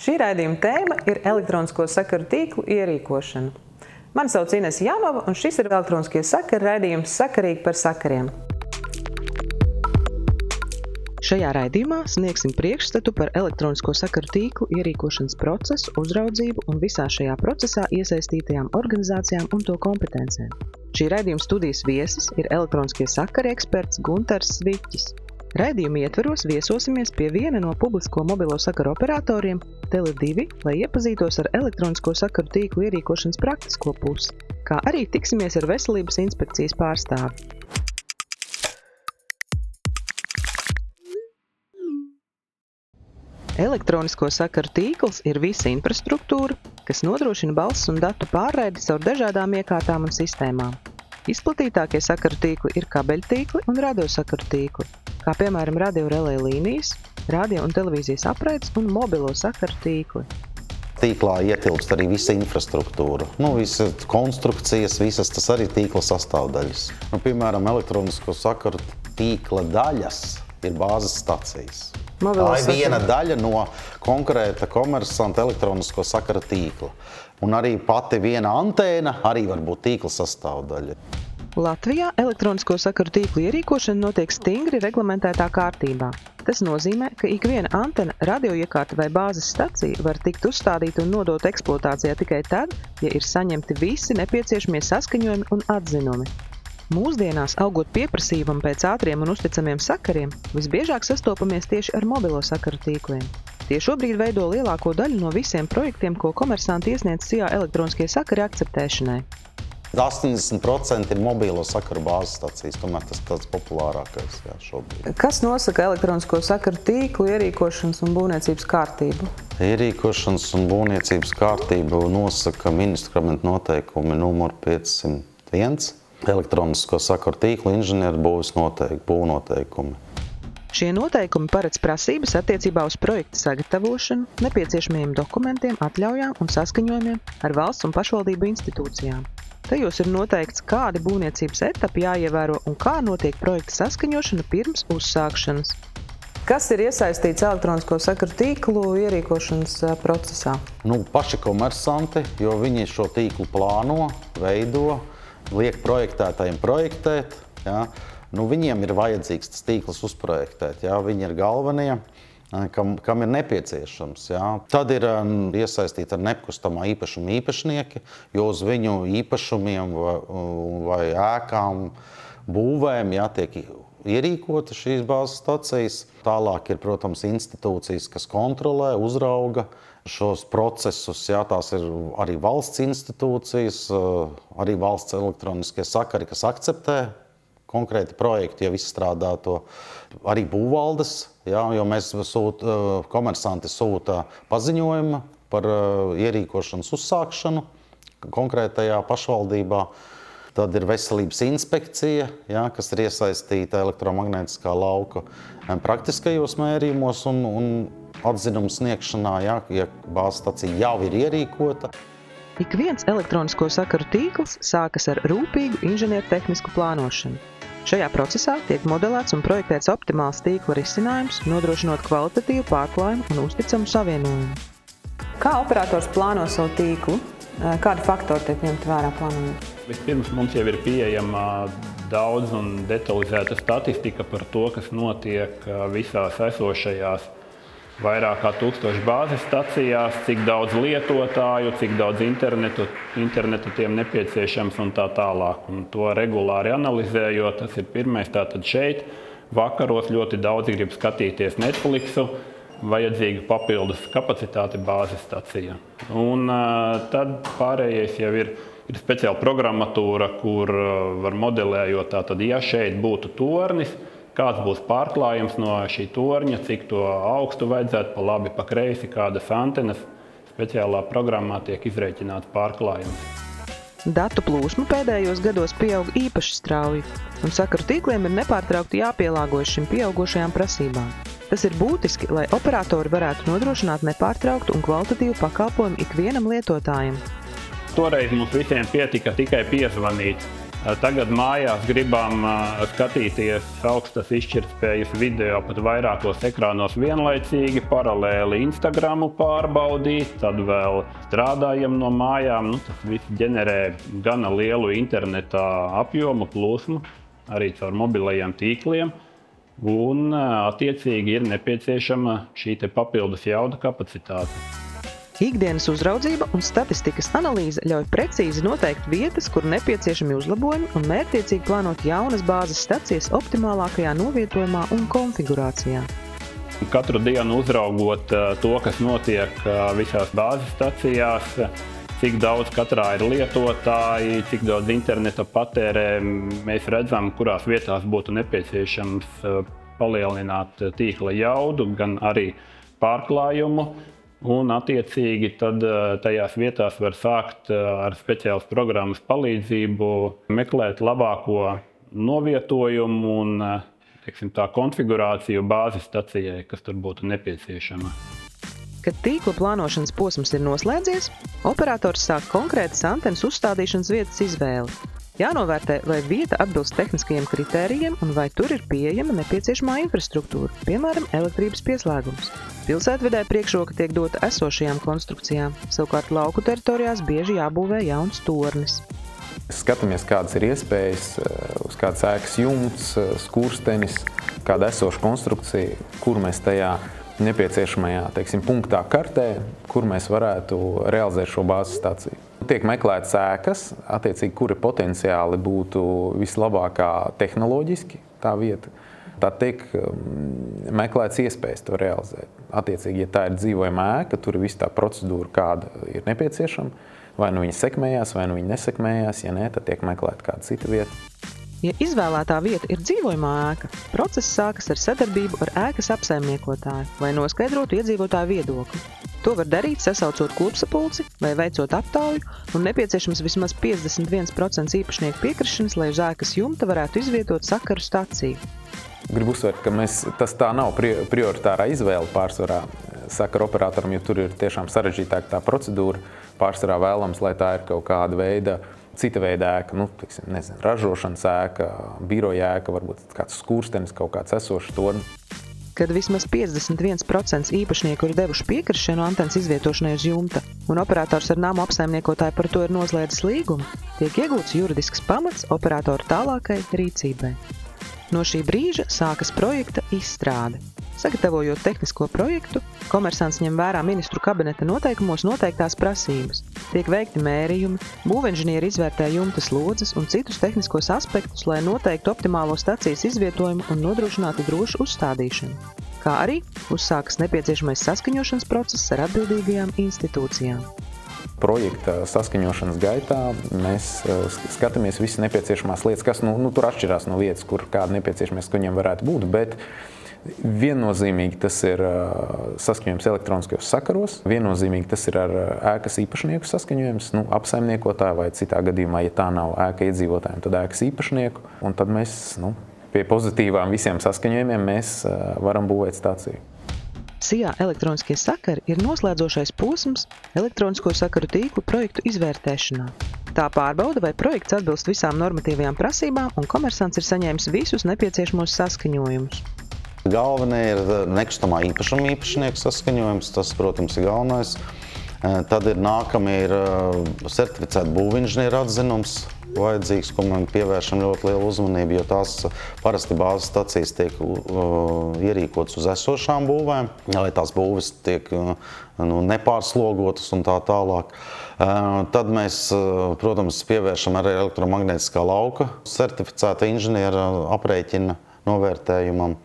Šī raidījuma tēma ir elektronisko sakaru tīklu ierīkošana. Mani sauc Ines Janova, un šis ir elektroniskie sakaru raidījums Sakarīgi par sakariem. Šajā raidījumā sniegsim priekšstatu par elektronisko sakaru tīklu ierīkošanas procesu, uzraudzību un visā šajā procesā iesaistītajām organizācijām un to kompetencēm. Šī raidījuma studijas viesis ir elektroniskie sakari eksperts Guntars Sviķis. Raidījuma ietveros viesosimies pie viena no publisko mobilo sakaru operatoriem, Tele2, lai iepazītos ar elektronisko sakaru tīklu ierīkošanas praktisko pusi, kā arī tiksimies ar veselības inspekcijas pārstāvi. Elektronisko sakaru tīkls ir visa infrastruktūra, kas nodrošina balss un datu pārraidi caur dažādām iekārtām un sistēmām. Izplatītākie sakaru tīkli ir kabeļtīkli un radiosakaru tīkli, kā piemēram radio-relē līnijas, radio un televīzijas apraides un mobilo sakaru tīkli. Tīklā ietilpst arī visa infrastruktūra, visas konstrukcijas, visas tas arī tīkla sastāvdaļas. Piemēram, elektronisko sakaru tīkla daļas ir bāzes stacijas. Tā ir viena daļa no konkrēta komersanta elektronisko sakaru tīkla. Un arī pati viena antēna arī var būt tīkla sastāvdaļa. Latvijā elektronisko sakaru tīklu ierīkošana notiek stingri reglamentētā kārtībā. Tas nozīmē, ka ikviena antena, radioiekārta vai bāzes stacija var tikt uzstādīta un nodota eksploatācijā tikai tad, ja ir saņemti visi nepieciešamie saskaņojumi un atzinumi. Mūsdienās, augot pieprasījumam pēc ātriem un uzticamiem sakariem, visbiežāk sastopamies tieši ar mobilo sakaru tīkliem. Tie šobrīd veido lielāko daļu no visiem projektiem, ko komersanti iesniedz SIA elektroniskie sakari akceptēšanai. 80% ir mobilo sakaru bāzes stacijas, tomēr tas tāds populārākais šobrīd. Kas nosaka elektronisko sakaru tīklu ierīkošanas un būvniecības kārtību? Ierīkošanas un būvniecības kārtību nosaka Ministru kabineta noteikumi numur 501. Elektronisko sakaru tīklu inženieru būvnoteikumi. Šie noteikumi paredz prasības attiecībā uz projekta sagatavošanu, nepieciešamajiem dokumentiem, atļaujām un saskaņojumiem ar valsts un pašvaldību institūcijām. Tajos ir noteikts, kādi būvniecības etapi jāievēro un kā notiek projekta saskaņošana pirms uzsākšanas. Kas ir iesaistīts elektronisko sakaru tīklu ierīkošanas procesā? Paši komersanti, jo viņi šo tīklu plāno, veido, liek projektētājiem projektēt. Viņiem ir vajadzīgs tas tīkls uzprojektēt. Viņi ir galvenie, kam ir nepieciešams. Tad ir iesaistīti ar nekustamā īpašuma īpašnieki, jo uz viņu īpašumiem vai ēkām, būvēm tiek ierīkota šīs bāzes stacijas. Tālāk ir, protams, institūcijas, kas kontrolē, uzrauga šos procesus. Tās ir arī valsts institūcijas, arī valsts elektroniskie sakari, kas akceptē konkrēti projekti, jau izstrādā to arī būvvaldes, jo mēs komersanti sūta paziņojumu par ierīkošanas uzsākšanu konkrētajā pašvaldībā. Tad ir veselības inspekcija, kas ir iesaistīta elektromagnētiskā lauka praktiskajos mērījumos un atzinumu sniegšanā, ja bāzes stacija jau ir ierīkota. Ik viens elektronisko sakaru tīkls sākas ar rūpīgu inženiertehnisku plānošanu. Šajā procesā tiek modelēts un projektēts optimāls tīkla risinājums, nodrošinot kvalitatīvu pārklājumu un uzticamu savienojumu. Kā operators plāno savu tīklu? Kādi faktori tiek ņemti vērā plānojot? Vispirms mums jau ir pieejama daudz un detalizēta statistika par to, kas notiek visās esošajās vairāk kā 1000 bāzes stacijās, cik daudz lietotāju, cik daudz internetu tiem nepieciešams un tā tālāk. Un to regulāri analizējot, tas ir pirmais. Tātad šeit vakaros ļoti daudz grib skatīties Netflixu, vajadzīga papildus kapacitāte bāzes stacija. Un tad pārējais jau ir speciāla programmatūra, kur var modelējot, tātad, ja šeit būtu tornis, kāds būs pārklājums no šī torņa, cik to augstu vajadzētu, pa labi, pa kreisi, kādas antenas. Speciālā programmā tiek izrēķināts pārklājums. Datu plūsma pēdējos gados pieaug īpaši strauji, un sakaru tīkliem ir nepārtraukti jāpielāgojas šim pieaugušajām prasībām. Tas ir būtiski, lai operatori varētu nodrošināt nepārtrauktu un kvalitatīvu pakalpojumu ikvienam lietotājam. Toreiz mums visiem pietika tikai piezvanīt. Tagad mājās gribam skatīties augstas izšķirtspējas video pat vairākos ekrānos vienlaicīgi, paralēli Instagramu pārbaudīt, tad vēl strādājam no mājām. Tas viss ģenerē gana lielu interneta apjomu, plūsmu, arī caur mobilajiem tīkliem. Un attiecīgi ir nepieciešama šī papildus jauda kapacitāte. Ikdienas uzraudzība un statistikas analīze ļauj precīzi noteikt vietas, kur nepieciešami uzlabojumi un mērķtiecīgi plānot jaunas bāzes stacijas optimālākajā novietojumā un konfigurācijā. Katru dienu uzraugot to, kas notiek visās bāzes stacijās, cik daudz katrā ir lietotāji, cik daudz interneta patērē, mēs redzam, kurās vietās būtu nepieciešams palielināt tīkla jaudu, gan arī pārklājumu. Un attiecīgi tad tajās vietās var sākt ar speciālas programmas palīdzību meklēt labāko novietojumu un tā konfigurāciju bāzes stacijai, kas tur būtu nepieciešama. Kad tīkla plānošanas posms ir noslēdzies, operators sāk konkrētas antenas uzstādīšanas vietas izvēli. Jānovērtē, vai vieta atbilst tehniskajiem kritērijiem un vai tur ir pieejama nepieciešamā infrastruktūra, piemēram, elektrības pieslēgums. Pilsētvidē priekšroka tiek dota esošajām konstrukcijām, savukārt lauku teritorijās bieži jābūvē jauns tornis. Skatāmies, kādas ir iespējas, uz kādas ēkas jumts, skurstenis, kāda esoša konstrukcija, kur mēs tajā nepieciešamajā, punktā kartē, kur mēs varētu realizēt šo bāzes staciju. Tiek meklētas ēkas, attiecīgi, kuri potenciāli būtu vislabākā tehnoloģiski tā vieta. Tā tiek meklētas iespējas to realizēt. Attiecīgi, ja tā ir dzīvojama ēka, tur ir visa tā procedūra, kāda ir nepieciešama. Vai nu viņa sekmējās, vai nu viņa nesekmējās, ja ne, tad tiek meklēta kāda cita vieta. Ja izvēlētā vieta ir dzīvojamā ēka, process sākas ar sadarbību ar ēkas apsaimniekotāju, lai noskaidrotu iedzīvotāju viedokli. To var darīt, sasaucot kopsapulci vai veicot aptauju, un nepieciešams vismaz 51% īpašnieku piekrišanas, lai uz ēkas jumta varētu izvietot sakaru staciju. Gribu uzsvērt, ka tas tā nav prioritārā izvēle pārsvarā sakaru operatoram, jo tur ir tiešām sarežģītāk tā procedūra. Pārsvarā vēlams, lai tā ir kaut kāda veida, cita veida ēka, ražošanas ēka, biroja ēka, varbūt kāds skurstenis, kaut kāds esošs tornis. Kad vismaz 51% īpašnieku ir devuši piekrišanu antenas izvietošanai uz jumta, un operators ar namu apsaimniekotāju par to ir noslēdzis līgumu, tiek iegūts juridisks pamats operatora tālākai rīcībai. No šī brīža sākas projekta izstrāde. Sagatavojot tehnisko projektu, komersants ņem vērā ministru kabineta noteikumos noteiktās prasības. Tiek veikti mērījumi, būvinženieri izvērtē jumta slodzes un citus tehniskos aspektus, lai noteiktu optimālo stacijas izvietojumu un nodrošinātu drošu uzstādīšanu. Kā arī uzsākas nepieciešamais saskaņošanas process ar atbildīgajām institūcijām. Projekta saskaņošanas gaitā mēs skatāmies visas nepieciešamās lietas, kas tur atšķirās no vietas, kur kāda nepieciešamās, ka viņiem varētu būt, bet viennozīmīgi tas ir saskaņojums elektroniskajos sakaros, viennozīmīgi tas ir ar ēkas īpašnieku saskaņojums, apsaimniekotāju vai citā gadījumā, ja tā nav ēka iedzīvotājiem, tad ēkas īpašnieku, un tad mēs pie pozitīvām visiem saskaņojumiem mēs varam būvēt staciju. SIA elektroniskie sakari ir noslēdzošais posms elektronisko sakaru tīklu projektu izvērtēšanā. Tā pārbauda, vai projekts atbilst visām normatīvajām prasībām un komersants ir saņēmis visus nepieciešamos saskaņojumus. Galvenais ir nekustamā īpašuma īpašnieku saskaņojums, tas, protams, ir galvenais. Tad nākamie ir certificēta būvinženiera atzinums vajadzīgs, ko man pievēršam ļoti lielu uzmanību, jo tās parasti bāzes stacijas tiek ierīkotas uz esošām būvēm, lai tās būves tiek nepārslogotas un tā tālāk. Tad mēs, protams, pievēršam arī elektromagnētiskā lauka certificēta inženiera aprēķina novērtējumam.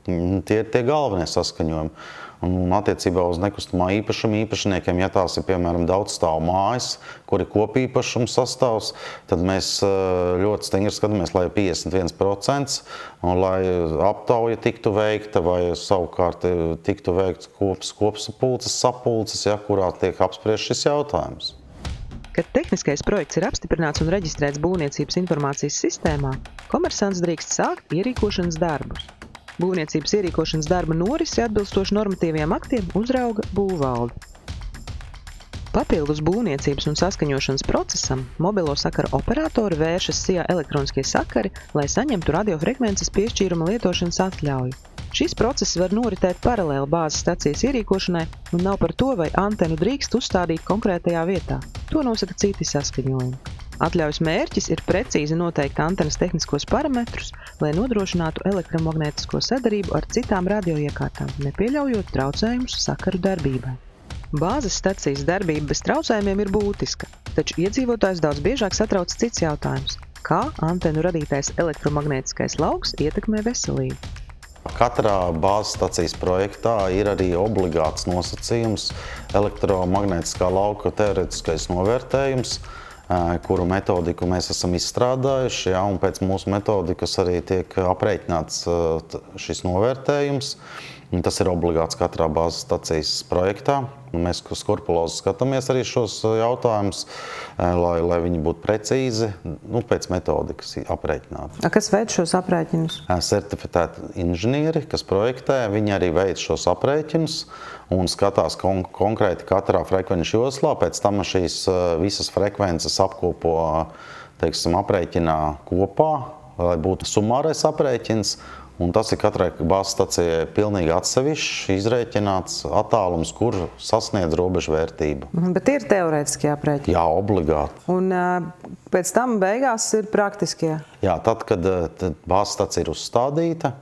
Tie ir tie galvenie saskaņojumi. Un attiecībā uz nekustamā īpašuma īpašniekiem, ja tās ir, piemēram, daudzstāvu mājas, kur ir kopīpašuma sastāvs, tad mēs ļoti stingri skatāmies, lai ir 51%, un lai aptauja tiktu veikta, vai savukārt tiktu veikts kopsapulces, sapulces, kurā tiek apspriests šis jautājums. Kad tehniskais projekts ir apstiprināts un reģistrēts būvniecības informācijas sistēmā, komersants drīkst sākt ierīkošanas darbus. Būvniecības ierīkošanas darba norisi atbilstoši normatīviem aktiem uzrauga būvvalde. Papildus būvniecības un saskaņošanas procesam mobilo sakaru operatori vēršas SIA elektroniskie sakari, lai saņemtu radiofrekvences piešķīruma lietošanas atļauju. Šis process var noritēt paralēli bāzes stacijas ierīkošanai un nav par to, vai antenu drīkst uzstādīt konkrētajā vietā. To nosaka citi saskaņojumi. Atļaujas mērķis ir precīzi noteikt antenas tehniskos parametrus, lai nodrošinātu elektromagnētisko sadarību ar citām radioiekārtām, nepieļaujot traucējumus sakaru darbībai. Bāzes stacijas darbība bez traucējumiem ir būtiska, taču iedzīvotājs daudz biežāk satrauc cits jautājums – kā antenu radītais elektromagnētiskais lauks ietekmē veselību? Katrā bāzes stacijas projektā ir arī obligāts nosacījums elektromagnētiskā lauka teorētiskais novērtējums, kuru metodiku mēs esam izstrādājuši, un pēc mūsu metodikas arī tiek aprēķināts šis novērtējums. Tas ir obligāts katrā bāzes stacijas projektā. Mēs skrupulozi skatāmies arī šos jautājumus, lai viņi būtu precīzi, pēc metodikas aprēķināti. Kas veids šos aprēķinus? Certificēti inženieri, kas projektē, viņi arī veic šos aprēķinus un skatās konkrēti katrā frekvenču joslā. Pēc tam šīs visas frekvences apkopo, aprēķinā kopā, lai būtu sumārais aprēķins. Un tas ir katrai bāzes stacijai pilnīgi atsevišķs, izrēķināts attālums, kur sasniedz robežu vērtību. Bet ir teorētiskie aprēķini? Jā, obligāti. Un pēc tam beigās ir praktiskie? Jā, tad, kad bāzes stacija ir uzstādīta,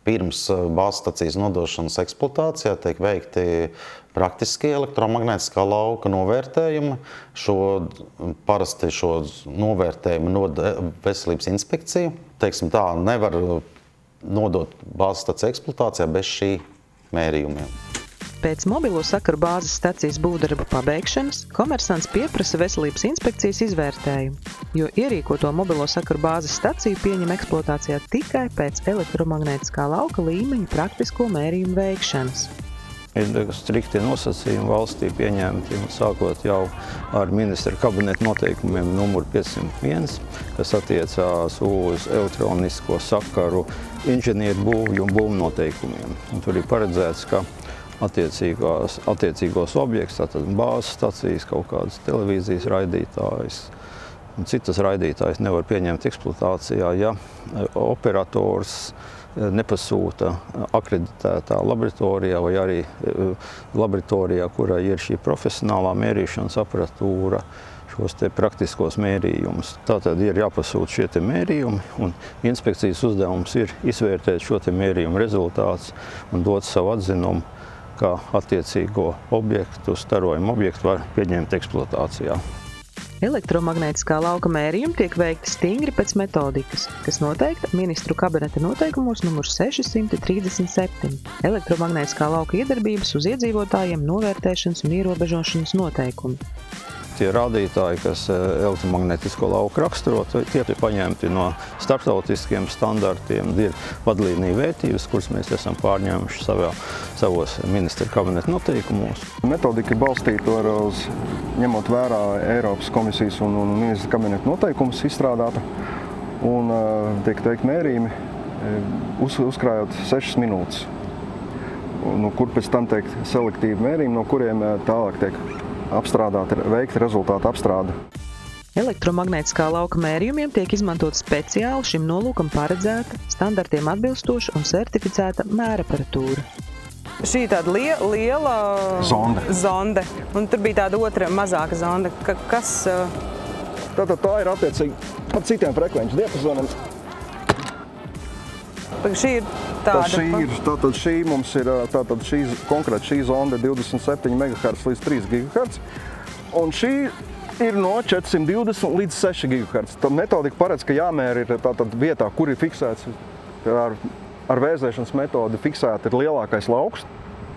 pirms bāzes stacijas nodošanas eksploatācijā tiek veikti praktiskie elektromagnētiskā lauka novērtējumi. Parasti šo novērtējumu nod veselības inspekcija. Teiksim tā, nevar nodot bāzes staciju eksploatācijā bez šī mērījumiem. Pēc mobilo sakaru bāzes stacijas būvdarba pabeigšanas komersants pieprasa veselības inspekcijas izvērtējumu, jo ierīkoto mobilo sakaru bāzes staciju pieņem eksploatācijā tikai pēc elektromagnētiskā lauka līmeņa praktisko mērījumu veikšanas. Ir strikti nosacījumi valstī pieņemti, sākot jau ar ministra kabineta noteikumiem numur 501, kas attiecās uz elektronisko sakaru inženieru būvju un būvnoteikumiem. Tur ir paredzēts, ka attiecīgos objekts, tātad bāzes stacijas, kaut kādas televīzijas raidītājas un citas raidītājas nevar pieņemt eksploatācijā, ja operators nepasūta akreditētā laboratorijā vai arī laboratorijā, kurai ir šī profesionālā mērīšanas aparatūra, šos te praktiskos mērījumus. Tātad ir jāpasūta šie te mērījumi, un inspekcijas uzdevums ir izvērtēt šo te mērījumu rezultātus un dot savu atzinumu, kā attiecīgo objektu, starojumu objektu var pieņemt eksploatācijā. Elektromagnētiskā lauka mērījumi tiek veikti stingri pēc metodikas, kas noteikta ministru kabineta noteikumos numur 637 – elektromagnētiskā lauka iedarbības uz iedzīvotājiem novērtēšanas un ierobežošanas noteikumi. Tie rādītāji, kas elektromagnētisko lauku raksturo, tie ir paņemti no starptautiskiem standartiem, ir vadlīniju vērtības, kuras mēs esam pārņēmuši savos ministra kabineta noteikumos. Metodika ir balstīta uz ņemot vērā Eiropas komisijas un ministra kabineta noteikumus izstrādāta un tiek veikt mērījumi, uzkrājot 6 minūtes, kur pēc tam tiek selektīvi mērījumi, no kuriem tālāk tiek apstrādāt, veikt rezultātu apstrādi. Elektromagnētiskā lauka mērījumiem tiek izmantot speciāli šim nolūkam paredzēta, standartiem atbilstoša un certificēta mēraparatūra. Šī tāda liela zonde, un tur bija tāda otra mazāka zonde. Kas? Tātad tā ir attiecīgi ar citiem frekvenču diapazoniem. Šī ir tāda? Tātad šī mums ir, konkrēti šī zonda 27 MHz līdz 3 GHz, un šī ir no 420 līdz 6 GHz. Tad metodika paredz, ka jāmēra ir tātad vietā, kur ir fiksēts, ar vēzēšanas metodi fiksēta ir lielākais lauks,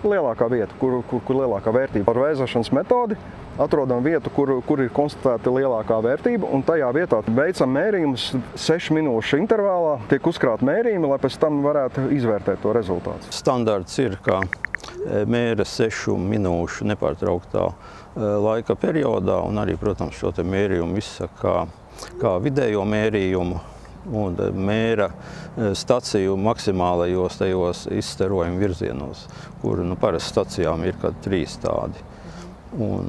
lielākā vieta, kur lielākā vērtība. Ar vēzēšanas metodi atrodam vietu, kur ir konstatēta lielākā vērtība, un tajā vietā veicam mērījumus 6 minūšu intervālā, tiek uzkrāt mērījumi, lai pēc tam varētu izvērtēt to rezultātu. Standarts ir, ka mēra 6 minūšu nepārtrauktā laika periodā, un arī, protams, šo te mērījumu izsaka kā vidējo mērījumu, un mēra staciju maksimālajos tajos izstarojumu virzienos, kur parasti stacijām ir kad 3 tādi. un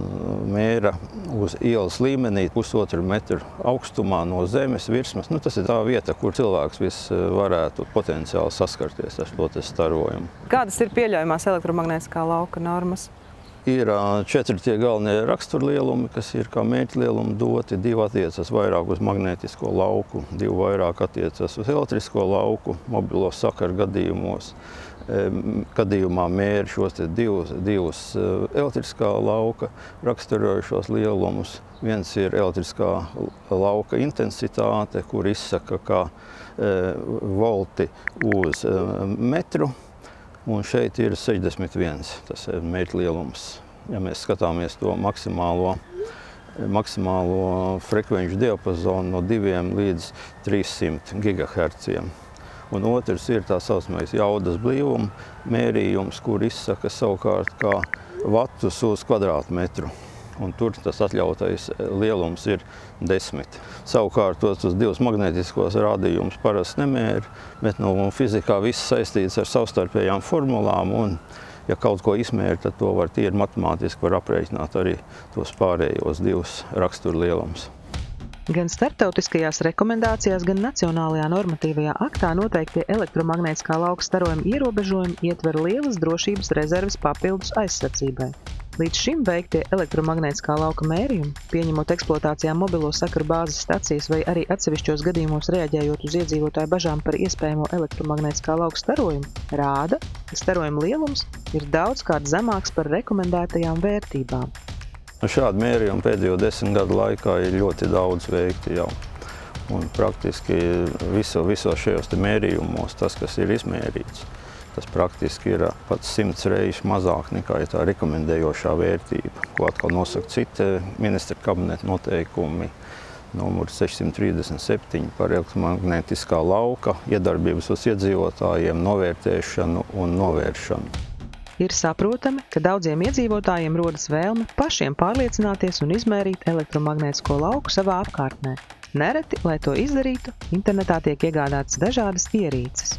mēra uz ielas līmenī 1,5 metru augstumā no zemes virsmas. Tas ir tā vieta, kur cilvēks varētu potenciāli saskarties ar šo starojumu. Kādas ir pieļaujamās elektromagnētiskā lauka normas? Ir 4 tie galvenie raksturlielumi, kas ir kā mērķlielumi doti. 2 attiecas vairāk uz magnētisko lauku, 2 vairāk attiecas uz elektrisko lauku mobilo sakaru gadījumos. Gadījumā mēra šos divus elektriskā lauka raksturojušos lielumus. Viens ir elektriskā lauka intensitāte, kur izsaka kā volti uz metru. Un šeit ir 61, tas ir mērķlielums. Ja mēs skatāmies to maksimālo frekvenču diapazonu no 2 līdz 300 GHz. Un otrs ir tā saucamais jaudas blīvuma mērījums, kur izsaka savukārt kā vatus uz kvadrātmetru. Un tur tas atļautais lielums ir 10. Savukārt tos 2 magnētiskos rādījumus parasti nemēra, bet fizikā viss saistīts ar savstarpējām formulām, un ja kaut ko izmēra, tad to var tīri matemātiski aprēķināt arī tos pārējos 2 raksturlielumus. Gan starptautiskajās rekomendācijās, gan nacionālajā normatīvajā aktā noteiktie elektromagnētiskā lauka starojuma ierobežojumi ietver lielas drošības rezerves papildus aizsardzībai. Līdz šim veiktie elektromagnētiskā lauka mērījumi, pieņemot eksploatācijā mobilo sakaru bāzes stacijas vai arī atsevišķos gadījumos reaģējot uz iedzīvotāju bažām par iespējamo elektromagnētiskā lauka starojumu, rāda, ka starojuma lielums ir daudzkārt zemāks par rekomendētajām vērtībām. Šādu mērījumu pēdējo 10 gadu laikā ir ļoti daudz veikti jau. Un praktiski visos šajos mērījumos tas, kas ir izmērīts, tas praktiski ir pat 100 reizes mazāk nekā tā rekomendējošā vērtība, ko atkal nosaka citi ministra kabineta noteikumi numur 637 par elektromagnētiskā lauka iedarbības uz iedzīvotājiem novērtēšanu un novēršanu. Ir saprotami, ka daudziem iedzīvotājiem rodas vēlme pašiem pārliecināties un izmērīt elektromagnētisko lauku savā apkārtnē. Nereti, lai to izdarītu, internetā tiek iegādātas dažādas ierīces.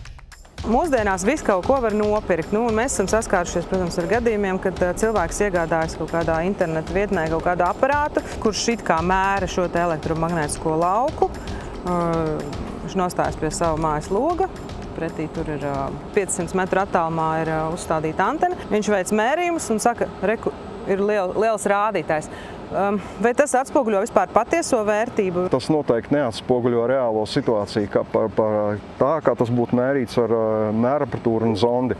Mūsdienās visu kaut ko var nopirkt. Mēs esam saskārušies, protams, ar gadījumiem, kad cilvēks iegādājas kaut kādā interneta vietnē kaut kādu aparātu, kurš it kā mēra šo elektromagnētisko lauku. Viņš nostājas pie sava mājas loga. Pretī tur ir 500 metru attālumā ir uzstādīta antena. Viņš veic mērījumus un saka, reku, ir liels rādītājs. Vai tas atspoguļo vispār patieso vērtību? Tas noteikti neatspoguļo reālo situāciju par tā, kā tas būtu mērīts ar mēraparatūru un zondi.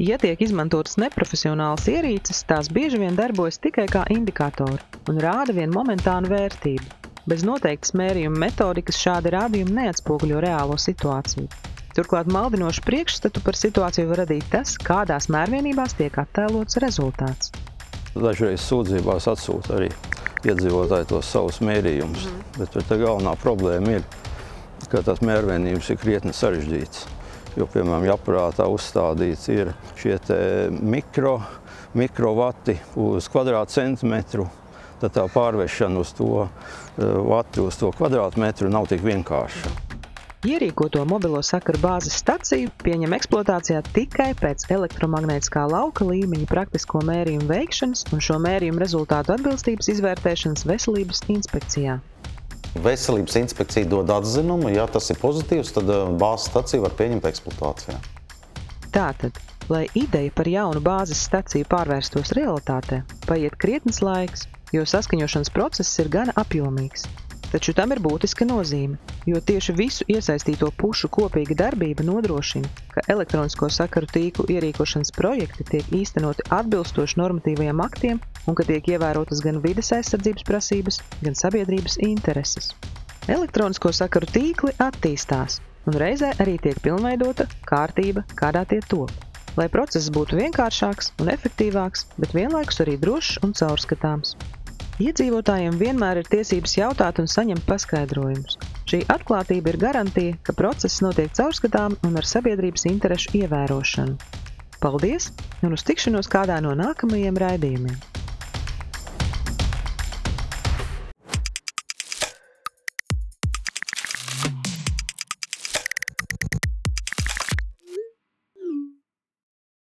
Ja tiek izmantotas neprofesionālas ierīces, tās bieži vien darbojas tikai kā indikātori un rāda vien momentānu vērtību. Bez noteiktas mērījuma metodikas šādi rādījumi neatspoguļo reālo situāciju. Turklāt maldinošu priekšstatu par situāciju var radīt tas, kādās mērvienībās tiek attēlots rezultāts. Dažreiz sūdzībās atsūta arī iedzīvotāji tos savus mērījumus, bet tā galvenā problēma ir, ka tās mērvienības ir krietni sarežģītas. Jo, piemēram, ja aparātā uzstādīts ir šie mikrovati uz kvadrātcentimetru, tad tā pārvešana uz to vati uz to kvadrātmetru nav tik vienkārša. Ierīkoto mobilo sakaru bāzes staciju pieņem eksploatācijā tikai pēc elektromagnētiskā lauka līmeņa praktisko mērījumu veikšanas un šo mērījumu rezultātu atbilstības izvērtēšanas veselības inspekcijā. Veselības inspekcija dod atzinumu, ja tas ir pozitīvs, tad bāzes staciju var pieņemt eksploatācijā. Tātad, lai ideja par jaunu bāzes staciju pārvērstos realitātē, paiet krietnes laiks, jo saskaņošanas process ir gana apjomīgs. Taču tam ir būtiska nozīme, jo tieši visu iesaistīto pušu kopīga darbība nodrošina, ka elektronisko sakaru tīklu ierīkošanas projekti tiek īstenoti atbilstoši normatīvajiem aktiem un ka tiek ievērotas gan vides aizsardzības prasības, gan sabiedrības intereses. Elektronisko sakaru tīkli attīstās un reizē arī tiek pilnveidota kārtība, kādā tie top, lai process būtu vienkāršāks un efektīvāks, bet vienlaikus arī drošs un caurskatāms. Iedzīvotājiem vienmēr ir tiesības jautāt un saņemt paskaidrojumus. Šī atklātība ir garantija, ka process notiek caurskatām un ar sabiedrības interešu ievērošanu. Paldies un uz tikšanos kādā no nākamajiem raidījumiem!